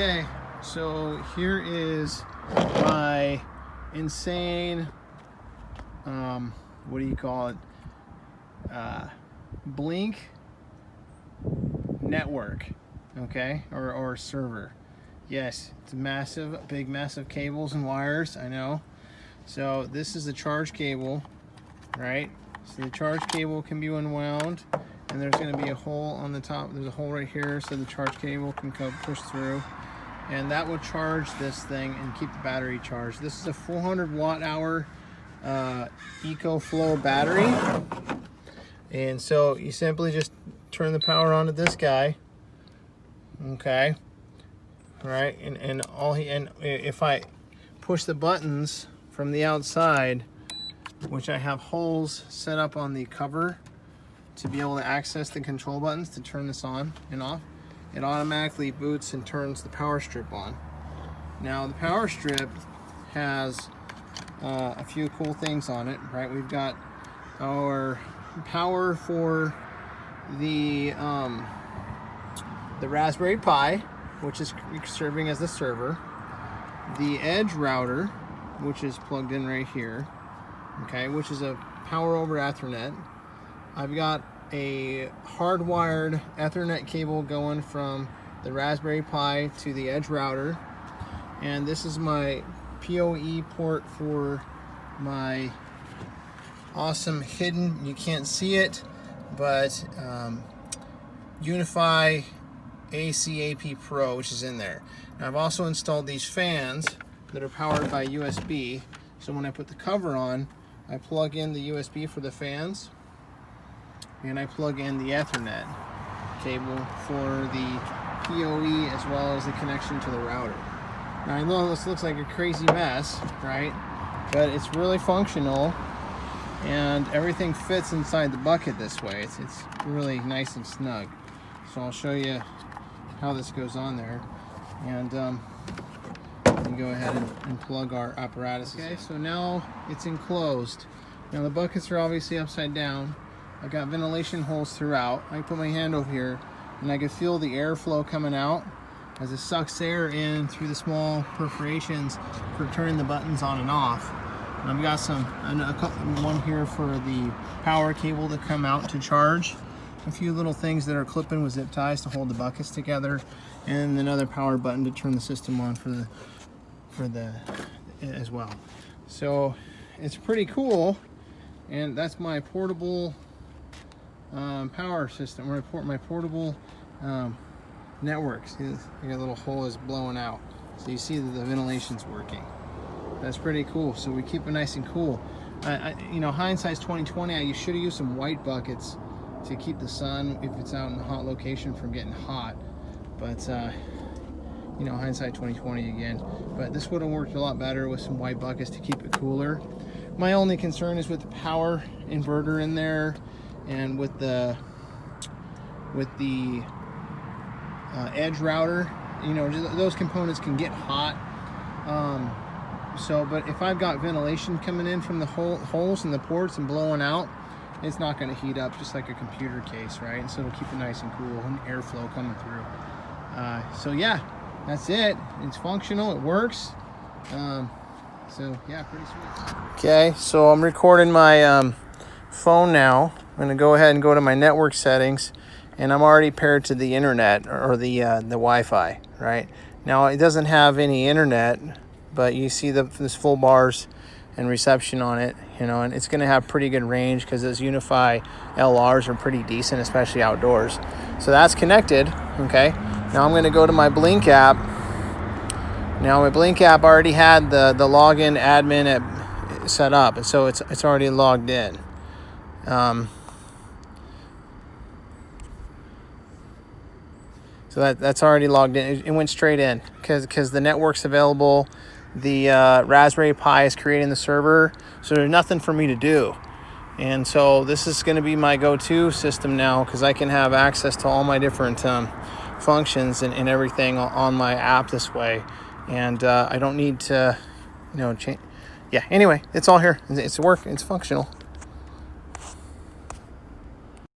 Okay, so here is my insane, what do you call it? Blynk network, okay, or server. Yes, it's massive, big, massive cables and wires, I know. So this is the charge cable, right? So the charge cable can be unwound, and there's going to be a hole on the top. There's a hole right here so the charge cable can come push through, and that will charge this thing and keep the battery charged. This is a 400 watt hour EcoFlow battery, and so you simply just turn the power on to this guy, okay, right? And if I push the buttons from the outside, which I have holes set up on the cover to be able to access the control buttons to turn this on and off, it automatically boots and turns the power strip on. Now the power strip has a few cool things on it, right? We've got our power for the Raspberry Pi, which is serving as the server, the Edge router, which is plugged in right here, okay, which is a power over Ethernet. I've got a hardwired Ethernet cable going from the Raspberry Pi to the Edge router, and this is my PoE port for my awesome hidden, you can't see it, but Unify AC AP Pro, which is in there. Now I've also installed these fans that are powered by USB, so when I put the cover on, I plug in the USB for the fans, and I plug in the Ethernet cable for the PoE as well as the connection to the router. Now I know this looks like a crazy mess, right? But it's really functional, and everything fits inside the bucket this way. It's really nice and snug. So I'll show you how this goes on there, and we go ahead and plug our apparatus. Okay, so now it's enclosed. Now the buckets are obviously upside down. I've got ventilation holes throughout. I can put my hand over here and I can feel the airflow coming out as it sucks air in through the small perforations for turning the buttons on and off. And I've got one here for the power cable to come out to charge, a few little things that are clipping with zip ties to hold the buckets together, and another power button to turn the system on for the as well. So it's pretty cool, and that's my portable power system, or my portable network. See, the little hole is blowing out, so you see that the ventilation's working. That's pretty cool. So we keep it nice and cool. You know, hindsight's 2020. You should have used some white buckets to keep the sun, if it's out in a hot location, from getting hot. But you know, hindsight 2020 again. But this would have worked a lot better with some white buckets to keep it cooler. My only concern is with the power inverter in there, and with the Edge router. You know, those components can get hot. But if I've got ventilation coming in from the holes in the ports and blowing out, it's not going to heat up, just like a computer case, right? And so it'll keep it nice and cool, and airflow coming through. So yeah, that's it. It's functional, it works. So yeah, pretty sweet. Okay, so I'm recording my phone now. I'm going to go ahead and go to my network settings, and I'm already paired to the internet, or the Wi-Fi, right? Now it doesn't have any internet, but you see this full bars and reception on it, you know, and it's going to have pretty good range because those Unify LRs are pretty decent, especially outdoors. So that's connected. Okay, now I'm going to go to my blynk app. Now my blynk app already had the login admin set up, and so it's already logged in. So that's already logged in. It went straight in because the network's available. The Raspberry Pi is creating the server, so there's nothing for me to do. And so this is going to be my go-to system now, because I can have access to all my different functions and everything on my app this way. And I don't need to, you know, change. Yeah, anyway, it's all here. It's working. It's functional.